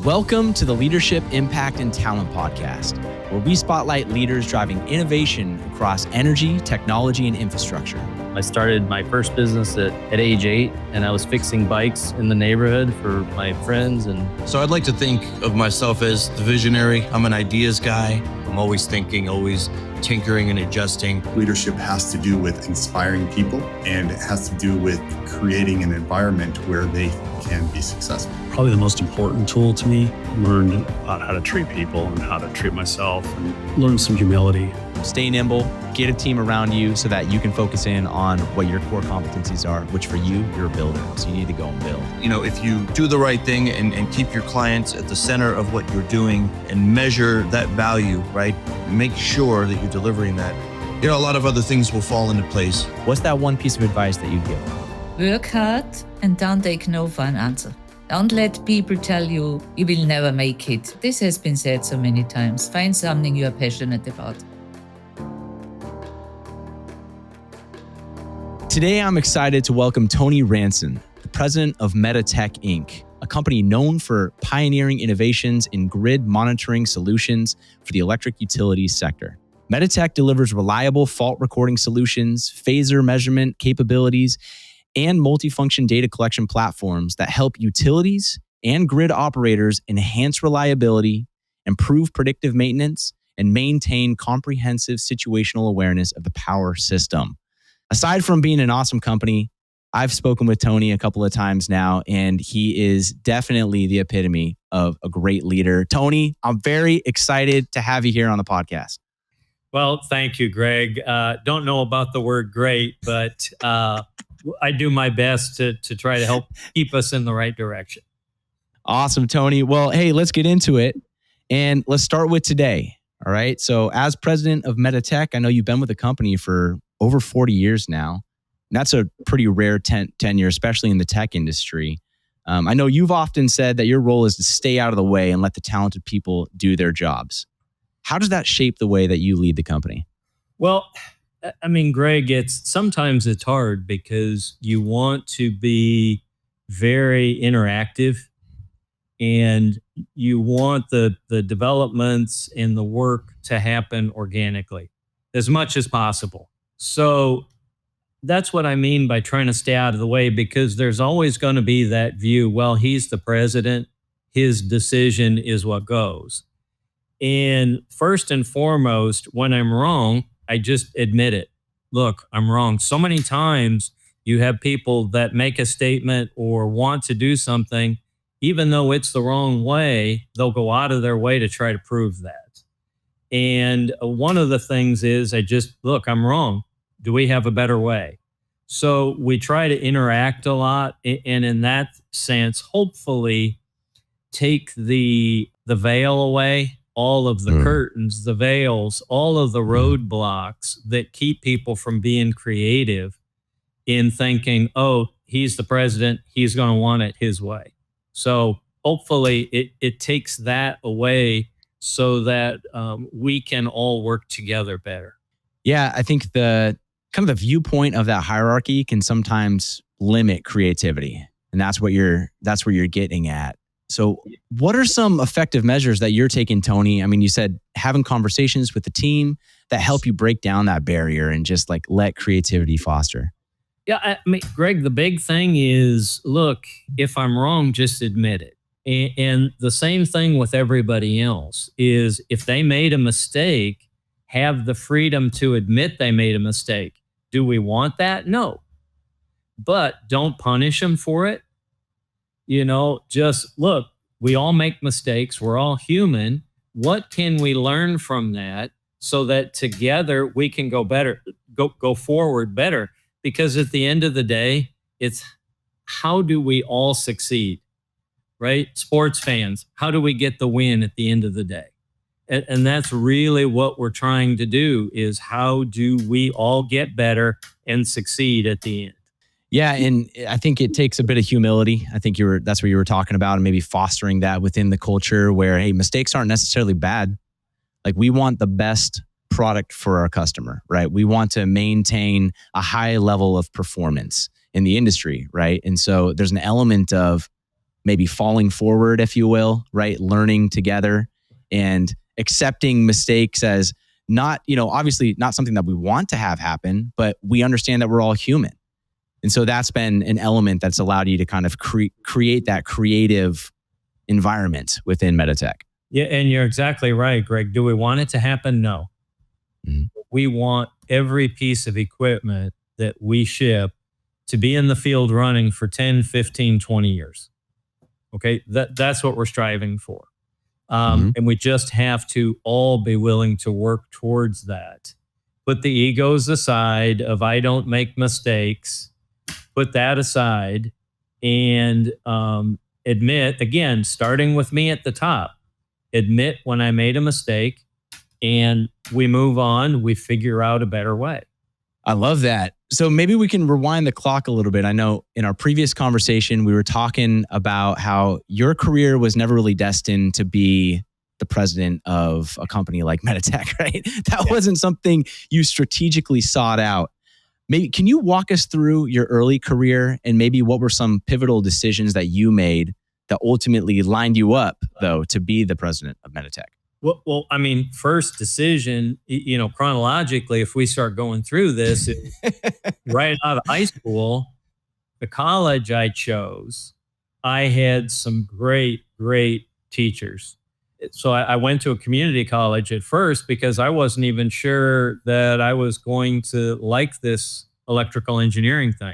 Welcome to the Leadership, Impact, and Talent Podcast, where we spotlight leaders driving innovation across energy, technology, and infrastructure. I started my first business at age 8, and I was fixing bikes in the neighborhood for my friends. And so I'd like to think of myself as the visionary. I'm an ideas guy. I'm always thinking, always tinkering and adjusting. Leadership has to do with inspiring people, and it has to do with creating an environment where they can be successful. Probably the most important tool to me. Learned about how to treat people and how to treat myself, and learn some humility. Stay nimble, get a team around you so that you can focus in on what your core competencies are, which for you, you're a builder. So you need to go and build. You know, if you do the right thing and keep your clients at the center of what you're doing and measure that value, right? Make sure that you're delivering that. You know, a lot of other things will fall into place. What's that one piece of advice that you'd give? Work hard and don't take no for an answer. Don't let people tell you you will never make it. This has been said so many times. Find something you are passionate about. Today, I'm excited to welcome Tony Ranson, the president of Mehta Tech, Inc., a company known for pioneering innovations in grid monitoring solutions for the electric utilities sector. Mehta Tech delivers reliable fault recording solutions, phaser measurement capabilities, and multifunction data collection platforms that help utilities and grid operators enhance reliability, improve predictive maintenance, and maintain comprehensive situational awareness of the power system. Aside from being an awesome company, I've spoken with Tony a couple of times now, and he is definitely the epitome of a great leader. Tony, I'm very excited to have you here on the podcast. well, thank you, Greg. Don't know about the word great, but I do my best to try to help keep us in the right direction. Awesome, Tony. Well, hey, let's get into it. And let's start with today. All right. So as president of Mehta Tech, I know you've been with the company for over 40 years now. And that's a pretty rare tenure, especially in the tech industry. I know you've often said that your role is to stay out of the way and let the talented people do their jobs. How does that shape the way that you lead the company? Well, I mean, Greg, sometimes it's hard because you want to be very interactive and you want the developments and the work to happen organically as much as possible. So that's what I mean by trying to stay out of the way, because there's always going to be that view, well, he's the president, his decision is what goes. And first and foremost, when I'm wrong, I just admit it. Look, I'm wrong. So many times you have people that make a statement or want to do something, even though it's the wrong way, they'll go out of their way to try to prove that. And one of the things is look, I'm wrong. Do we have a better way? So we try to interact a lot, and in that sense, hopefully take the veil away, all of the curtains, the veils, all of the roadblocks that keep people from being creative in thinking, oh, he's the president, he's going to want it his way. So hopefully it takes that away so that we can all work together better. Yeah, I think the kind of the viewpoint of that hierarchy can sometimes limit creativity, and that's where you're getting at. So what are some effective measures that you're taking, Tony? I mean, you said having conversations with the team that help you break down that barrier and just like let creativity foster. Yeah, I mean, Greg, the big thing is, look, if I'm wrong, just admit it. And the same thing with everybody else is if they made a mistake, have the freedom to admit they made a mistake. Do we want that? No. But don't punish them for it. You know, just look, we all make mistakes. We're all human. What can we learn from that so that together we can go better, go forward better? Because at the end of the day, it's how do we all succeed, right? Sports fans, how do we get the win at the end of the day? And that's really what we're trying to do is how do we all get better and succeed at the end? Yeah, and I think it takes a bit of humility. I think that's what you were talking about, and maybe fostering that within the culture where, hey, mistakes aren't necessarily bad. Like we want the best product for our customer, right? We want to maintain a high level of performance in the industry, right? And so there's an element of maybe falling forward, if you will, right? Learning together and accepting mistakes as not, obviously not something that we want to have happen, but we understand that we're all human. And so that's been an element that's allowed you to kind of create that creative environment within Mehta Tech. Yeah, and you're exactly right, Greg. Do we want it to happen? No. Mm-hmm. We want every piece of equipment that we ship to be in the field running for 10, 15, 20 years. Okay, that's what we're striving for. And we just have to all be willing to work towards that. Put the egos aside of I don't make mistakes. Put that aside and admit, again, starting with me at the top, admit when I made a mistake and we move on, we figure out a better way. I love that. So maybe we can rewind the clock a little bit. I know in our previous conversation, we were talking about how your career was never really destined to be the president of a company like Mehta Tech, right? That wasn't something you strategically sought out. Maybe can you walk us through your early career and maybe what were some pivotal decisions that you made that ultimately lined you up, though, to be the president of Mehta Tech? Well, I mean, first decision, chronologically, if we start going through this, right out of high school, the college I chose, I had some great teachers. So I went to a community college at first because I wasn't even sure that I was going to like this electrical engineering thing.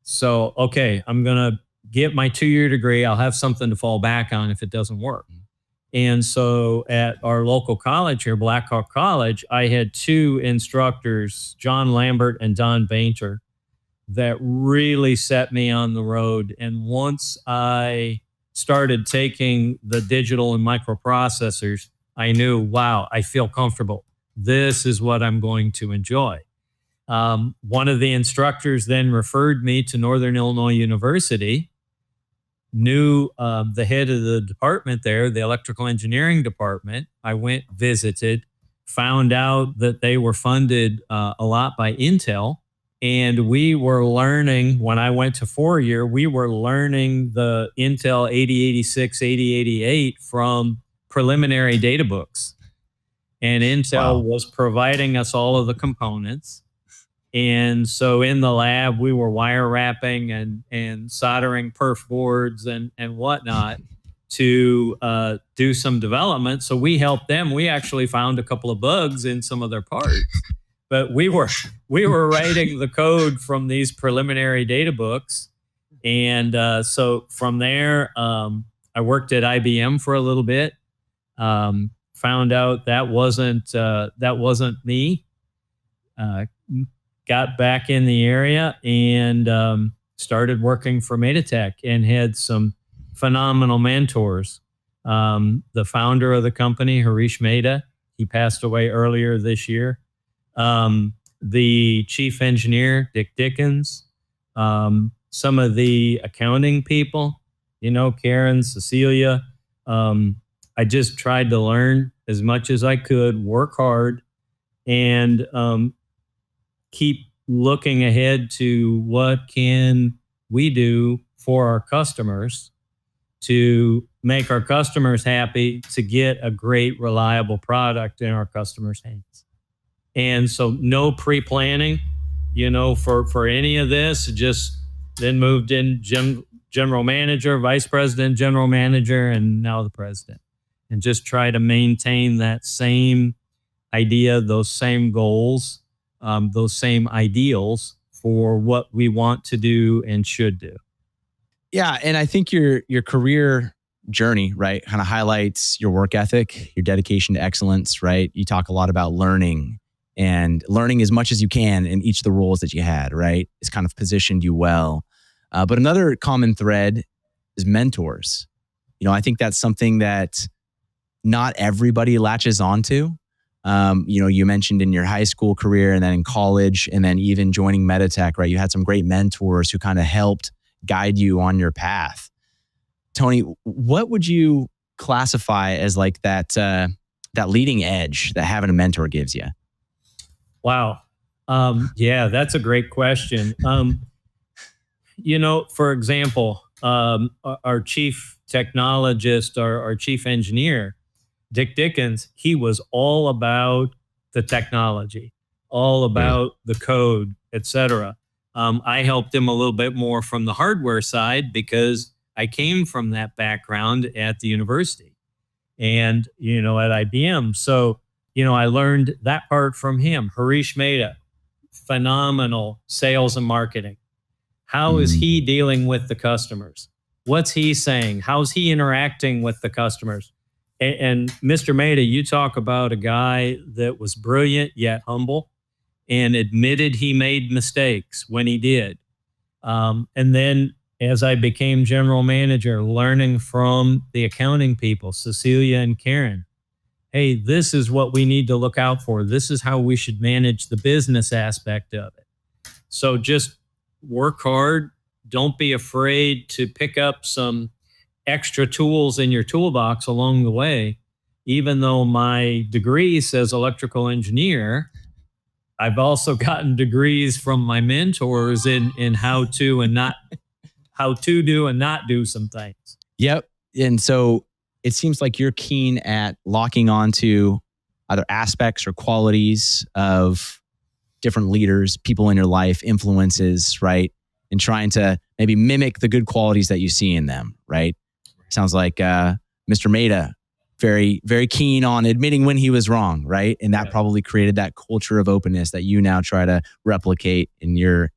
So, okay, I'm going to get my 2-year degree. I'll have something to fall back on if it doesn't work. And so at our local college here, Blackhawk College, I had 2 instructors, John Lambert and Don Bainter, that really set me on the road. And once I started taking the digital and microprocessors, I knew, wow, I feel comfortable. This is what I'm going to enjoy. One of the instructors then referred me to Northern Illinois University, knew the head of the department there, the electrical engineering department. I went, visited, found out that they were funded a lot by Intel. And we were learning, when I went to 4-year, we were learning the Intel 8086, 8088 from preliminary data books. And Intel was providing us all of the components. And so in the lab, we were wire wrapping and soldering perf boards and whatnot to do some development. So we helped them. We actually found a couple of bugs in some of their parts. But we were writing the code from these preliminary data books. And so from there, I worked at IBM for a little bit, found out that wasn't me. Got back in the area and started working for Mehta Tech and had some phenomenal mentors. The founder of the company, Harish Mehta, he passed away earlier this year. The chief engineer, Dick Dickens, some of the accounting people, Karen, Cecilia. I just tried to learn as much as I could, work hard, and keep looking ahead to what can we do for our customers to make our customers happy, to get a great, reliable product in our customers' hands. And so no pre-planning, for any of this, just then moved in general manager, vice president, general manager, and now the president. And just try to maintain that same idea, those same goals, those same ideals for what we want to do and should do. Yeah, and I think your career journey, right, kind of highlights your work ethic, your dedication to excellence, right? You talk a lot about learning and learning as much as you can in each of the roles that you had, right? It's kind of positioned you well. But another common thread is mentors. I think that's something that not everybody latches onto. You mentioned in your high school career and then in college and then even joining Mehta Tech, right? You had some great mentors who kind of helped guide you on your path. Tony, what would you classify as like that leading edge that having a mentor gives you? Wow. Yeah, that's a great question. For example, our chief technologist, our chief engineer, Dick Dickens, he was all about the technology, all about the code, et cetera. I helped him a little bit more from the hardware side because I came from that background at the university and, at IBM. So, I learned that part from him. Harish Mehta, phenomenal sales and marketing. How is he dealing with the customers? What's he saying? How's he interacting with the customers? And Mr. Mehta, you talk about a guy that was brilliant yet humble and admitted he made mistakes when he did. And then as I became general manager, learning from the accounting people, Cecilia and Karen, hey, this is what we need to look out for. This is how we should manage the business aspect of it. So just work hard. Don't be afraid to pick up some extra tools in your toolbox along the way. Even though my degree says electrical engineer, I've also gotten degrees from my mentors in how to do and not do some things. Yep. And so it seems like you're keen at locking onto either aspects or qualities of different leaders, people in your life, influences, right? And trying to maybe mimic the good qualities that you see in them, right? Sounds like Mr. Mehta, very, very keen on admitting when he was wrong, right? And that probably created that culture of openness that you now try to replicate in your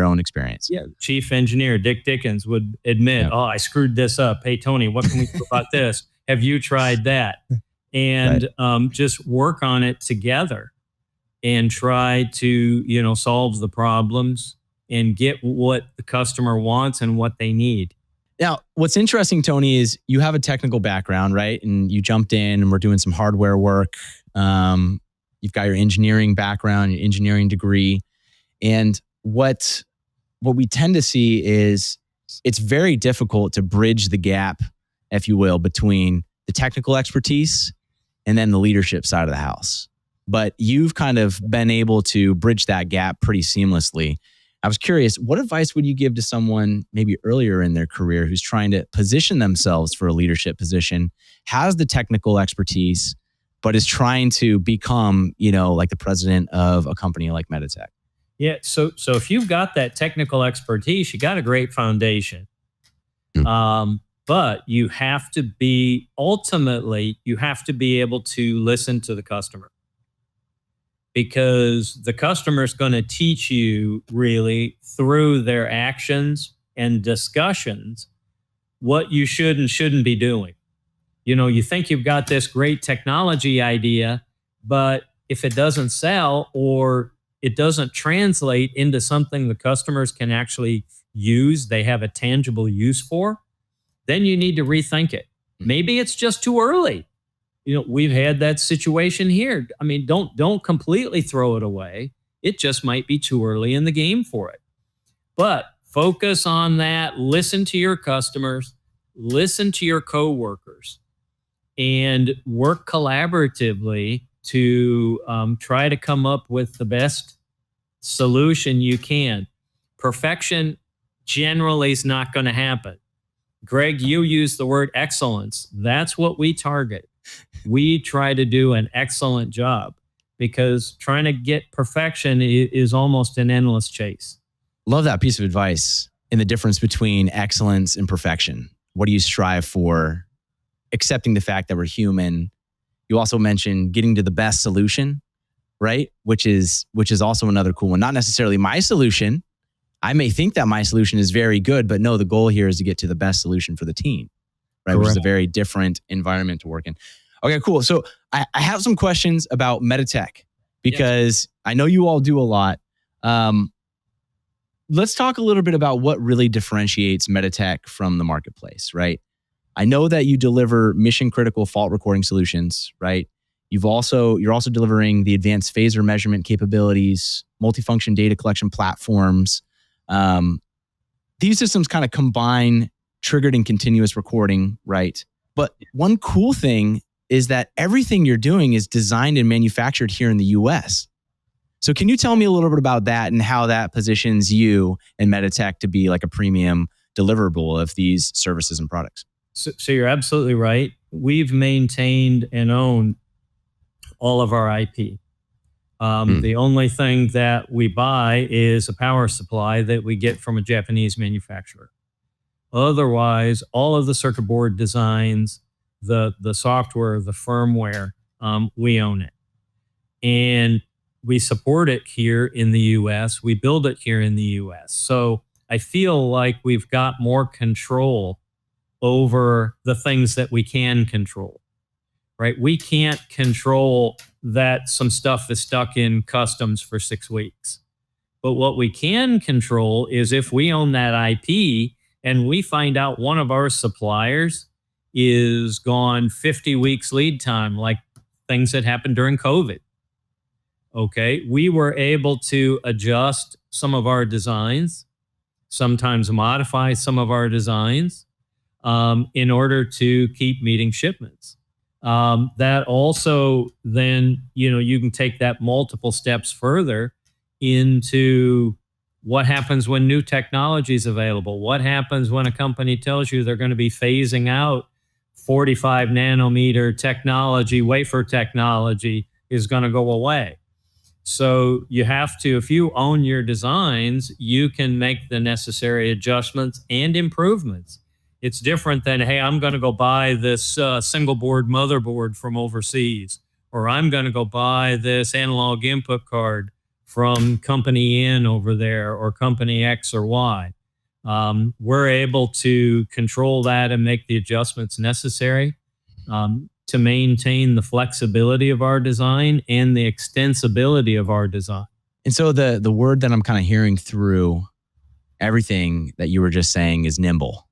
own experience. Yeah, chief engineer Dick Dickens would admit, "Oh, I screwed this up. Hey, Tony, what can we do about this? Have you tried that?" And just work on it together and try to solve the problems and get what the customer wants and what they need. Now, what's interesting, Tony, is you have a technical background, right? And you jumped in and we're doing some hardware work. You've got your engineering background, your engineering degree. And what we tend to see is it's very difficult to bridge the gap, if you will, between the technical expertise and then the leadership side of the house. But you've kind of been able to bridge that gap pretty seamlessly. I was curious, what advice would you give to someone maybe earlier in their career who's trying to position themselves for a leadership position, has the technical expertise, but is trying to become, like the president of a company like Mehta Tech? Yeah. So if you've got that technical expertise, you got a great foundation. But you have to be able to listen to the customer, because the customer is going to teach you really through their actions and discussions what you should and shouldn't be doing. You think you've got this great technology idea, but if it doesn't sell or it doesn't translate into something the customers can actually use, they have a tangible use for, then you need to rethink it. Maybe it's just too early. We've had that situation here. I mean, don't completely throw it away. It just might be too early in the game for it. But focus on that. Listen to your customers. Listen to your coworkers, and work collaboratively to try to come up with the best solution you can. Perfection generally is not going to happen. Greg, you use the word excellence. That's what we target. We try to do an excellent job, because trying to get perfection is almost an endless chase. Love that piece of advice and the difference between excellence and perfection. What do you strive for? Accepting the fact that we're human. You also mentioned getting to the best solution, right? Which is also another cool one. Not necessarily my solution. I may think that my solution is very good, but no, the goal here is to get to the best solution for the team, right? Correct. Which is a very different environment to work in. Okay, cool. So I have some questions about Mehta Tech, because I know you all do a lot. Let's talk a little bit about what really differentiates Mehta Tech from the marketplace, right? I know that you deliver mission critical fault recording solutions, right? You're also delivering the advanced phaser measurement capabilities, multifunction data collection platforms. These systems kind of combine triggered and continuous recording, right? But one cool thing is that everything you're doing is designed and manufactured here in the US. So can you tell me a little bit about that and how that positions you and Mehta Tech to be like a premium deliverable of these services and products? So you're absolutely right. We've maintained and owned all of our IP. The only thing that we buy is a power supply that we get from a Japanese manufacturer. Otherwise, all of the circuit board designs, the software, the firmware, we own it. And we support it here in the US. We build it here in the US. So I feel like we've got more control over the things that we can control, right? We can't control that some stuff is stuck in customs for 6 weeks. But what we can control is if we own that IP and we find out one of our suppliers is gone 50 weeks lead time, like things that happened during COVID. Okay, we were able to adjust some of our designs, sometimes modify some of our designs in order to keep meeting shipments. That also then, you can take that multiple steps further into what happens when new technology is available. What happens when a company tells you they're going to be phasing out 45 nanometer technology, wafer technology is going to go away. So you have to, if you own your designs, you can make the necessary adjustments and improvements. It's different than, hey, I'm going to go buy this single board motherboard from overseas, or I'm going to go buy this analog input card from company N over there, or company X or Y. We're able to control that and make the adjustments necessary to maintain the flexibility of our design and the extensibility of our design. And so the word that I'm kind of hearing through everything that you were just saying is nimble,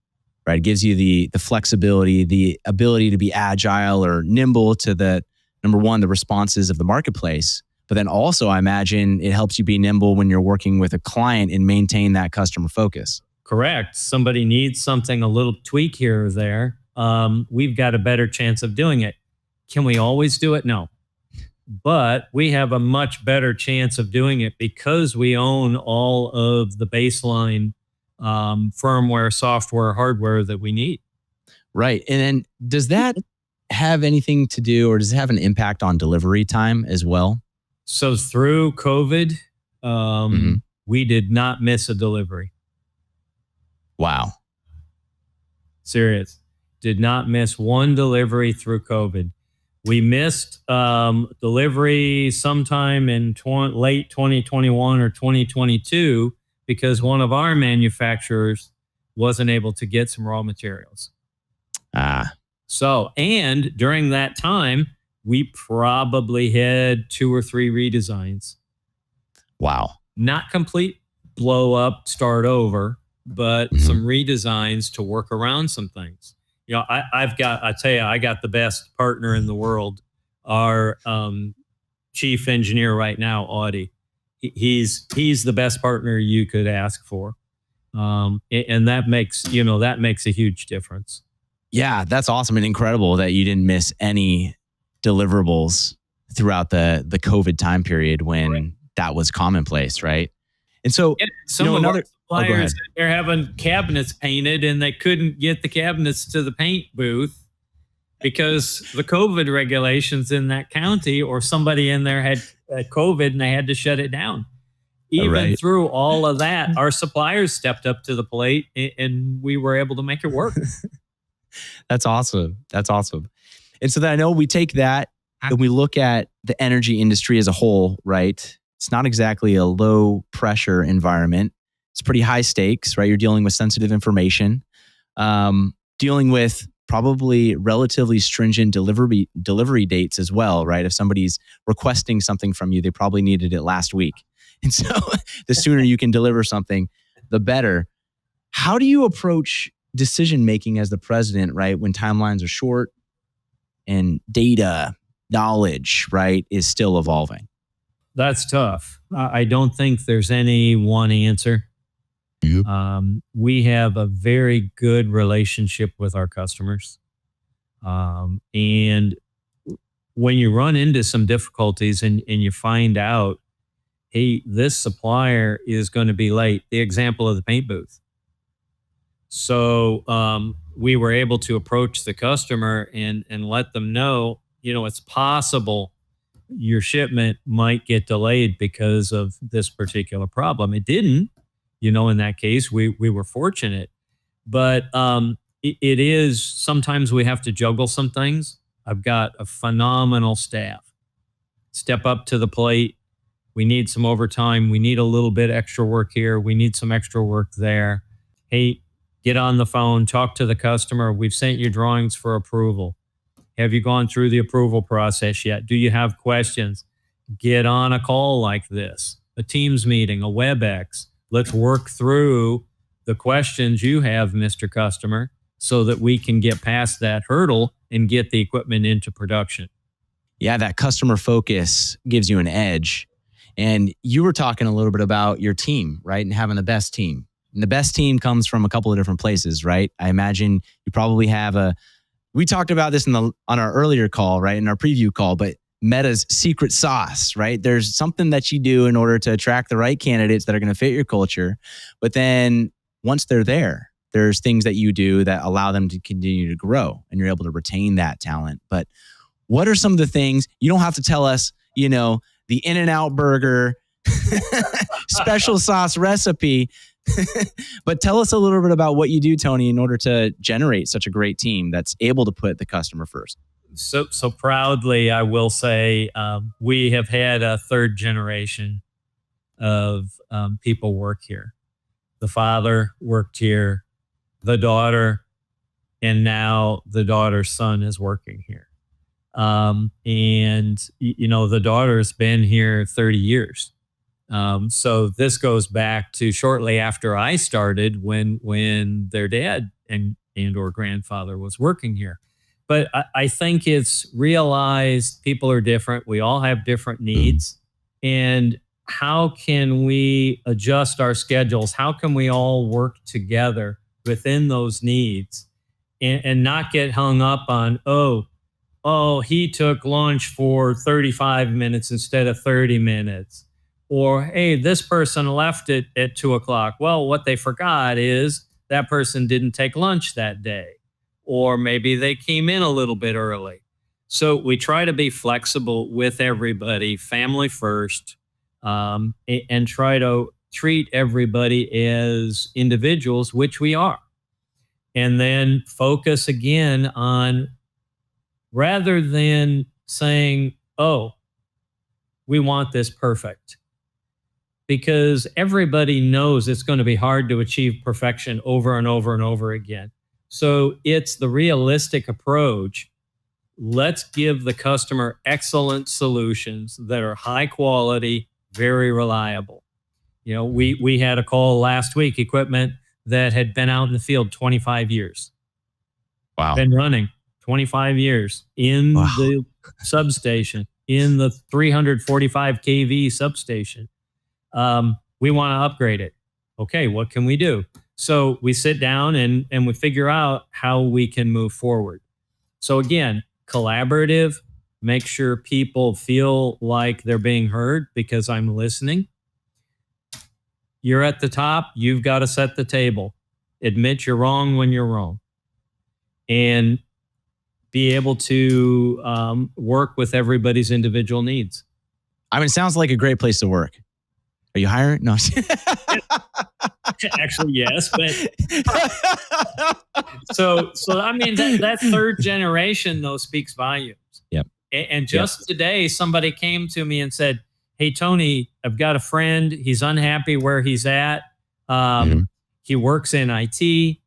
right? It gives you the flexibility, the ability to be agile or nimble to the, number one, the responses of the marketplace. But then also, I imagine it helps you be nimble when you're working with a client and maintain that customer focus. Correct. Somebody needs something, a little tweak here or there. We've got a better chance of doing it. Can we always do it? No. But we have a much better chance of doing it because we own all of the baseline firmware, software, hardware that we need. Right. And then does that have anything to do, or does it have an impact on delivery time as well? So through COVID, we did not miss a delivery. Wow. Serious. Did not miss one delivery through COVID. We missed delivery sometime in late 2021 or 2022 because one of our manufacturers wasn't able to get some raw materials. So, and during that time, we probably had 2 or 3 redesigns. Wow. Not complete blow up, start over, but some redesigns to work around some things. I got the best partner in the world. Our chief engineer right now, Audie. He's the best partner you could ask for. And that makes a huge difference. Yeah, that's awesome and incredible that you didn't miss any deliverables throughout the COVID time period when that was commonplace, right? And so, some of our suppliers, they're having cabinets painted and they couldn't get the cabinets to the paint booth because the COVID regulations in that county, or somebody in there had COVID and they had to shut it down. Even through all of that, our suppliers stepped up to the plate and we were able to make it work. That's awesome. That's awesome. And so then I know we take that and we look at the energy industry as a whole, right? It's not exactly a low pressure environment. It's pretty high stakes, right? You're dealing with sensitive information, dealing with probably relatively stringent delivery dates as well, right? If somebody's requesting something from you, they probably needed it last week. And so the sooner you can deliver something, the better. How do you approach decision-making as the president, right? When timelines are short and data, knowledge, right, is still evolving? That's tough. I don't think there's any one answer. Yep. We have a very good relationship with our customers. And when you run into some difficulties and you find out, hey, this supplier is going to be late, the example of the paint booth. So we were able to approach the customer and let them know, it's possible your shipment might get delayed because of this particular problem. It didn't, in that case, we were fortunate. But it is, sometimes we have to juggle some things. I've got a phenomenal staff. Step up to the plate. We need some overtime. We need a little bit extra work here. We need some extra work there. Hey, get on the phone, talk to the customer. We've sent you drawings for approval. Have you gone through the approval process yet? Do you have questions? Get on a call like this, a Teams meeting, a WebEx. Let's work through the questions you have, Mr. Customer, so that we can get past that hurdle and get the equipment into production. Yeah, that customer focus gives you an edge. And you were talking a little bit about your team, right? And having the best team. And the best team comes from a couple of different places, right? I imagine you probably have we talked about this on our earlier call, right? In our preview call, but Meta's secret sauce, right? There's something that you do in order to attract the right candidates that are going to fit your culture. But then once they're there, there's things that you do that allow them to continue to grow and you're able to retain that talent. But what are some of the things, you don't have to tell us, the In-N-Out burger special sauce recipe, but tell us a little bit about what you do, Tony, in order to generate such a great team that's able to put the customer first. So proudly, I will say, we have had a third generation of people work here. The father worked here, the daughter, and now the daughter's son is working here. And the daughter's been here 30 years. So this goes back to shortly after I started when their dad and or grandfather was working here. But I think it's realized people are different. We all have different needs. And how can we adjust our schedules? How can we all work together within those needs and not get hung up on, oh, he took lunch for 35 minutes instead of 30 minutes. Or, hey, this person left it at 2:00. Well, what they forgot is that person didn't take lunch that day. Or maybe they came in a little bit early. So we try to be flexible with everybody, family first, and try to treat everybody as individuals, which we are. And then focus again on, rather than saying, oh, we want this perfect. Because everybody knows it's going to be hard to achieve perfection over and over and over again. So it's the realistic approach. Let's give the customer excellent solutions that are high quality, very reliable. We had a call last week, equipment that had been out in the field 25 years. Wow. Been running 25 years in the substation, in the 345 kV substation. We want to upgrade it. Okay, what can we do? So we sit down and we figure out how we can move forward. So again, collaborative, make sure people feel like they're being heard because I'm listening. You're at the top, you've got to set the table. Admit you're wrong when you're wrong. And be able to work with everybody's individual needs. I mean, it sounds like a great place to work. Are you hiring? No. Actually, yes. But so I mean, that third generation, though, speaks volumes. Yep. And just today, somebody came to me and said, hey, Tony, I've got a friend. He's unhappy where he's at. He works in IT.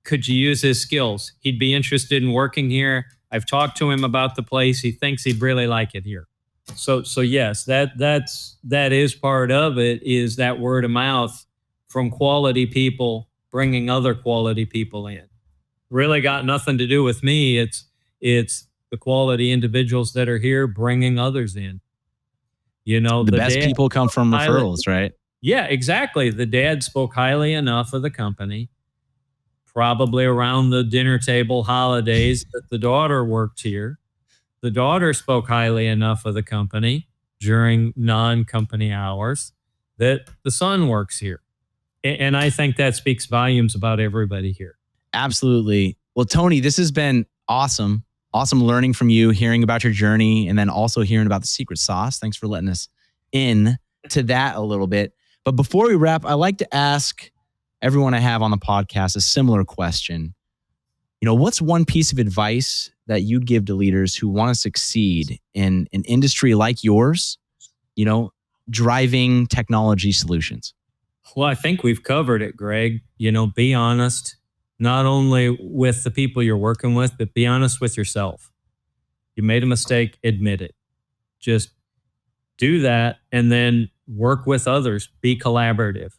Could you use his skills? He'd be interested in working here. I've talked to him about the place. He thinks he'd really like it here. So yes, that is part of it, is that word of mouth from quality people bringing other quality people in. Really got nothing to do with me. It's the quality individuals that are here bringing others in. The best people come from referrals, right? Yeah, exactly. The dad spoke highly enough of the company, probably around the dinner table holidays, that the daughter worked here. The daughter spoke highly enough of the company during non-company hours that the son works here. And I think that speaks volumes about everybody here. Absolutely. Well, Tony, this has been awesome. Awesome learning from you, hearing about your journey, and then also hearing about the secret sauce. Thanks for letting us in to that a little bit. But before we wrap, I like to ask everyone I have on the podcast a similar question. What's one piece of advice that you'd give to leaders who want to succeed in an industry like yours, driving technology solutions? Well, I think we've covered it, Greg. Be honest, not only with the people you're working with, but be honest with yourself. You made a mistake, admit it. Just do that and then work with others. Be collaborative.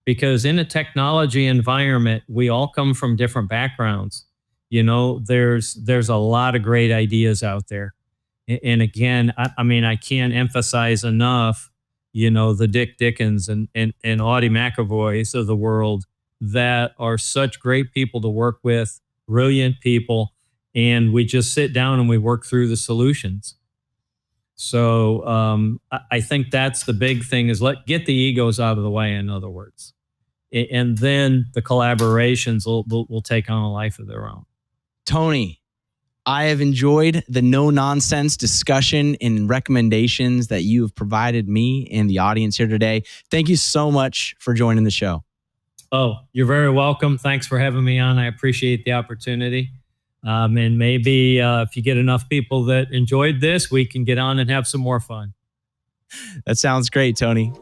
Because in a technology environment, we all come from different backgrounds. There's a lot of great ideas out there. And again, I can't emphasize enough, the Dick Dickens and Audie McAvoys of the world that are such great people to work with, brilliant people, and we just sit down and we work through the solutions. So I think that's the big thing is get the egos out of the way, in other words. And then the collaborations will take on a life of their own. Tony, I have enjoyed the no-nonsense discussion and recommendations that you have provided me and the audience here today. Thank you so much for joining the show. Oh, you're very welcome. Thanks for having me on. I appreciate the opportunity. And maybe if you get enough people that enjoyed this, we can get on and have some more fun. That sounds great, Tony.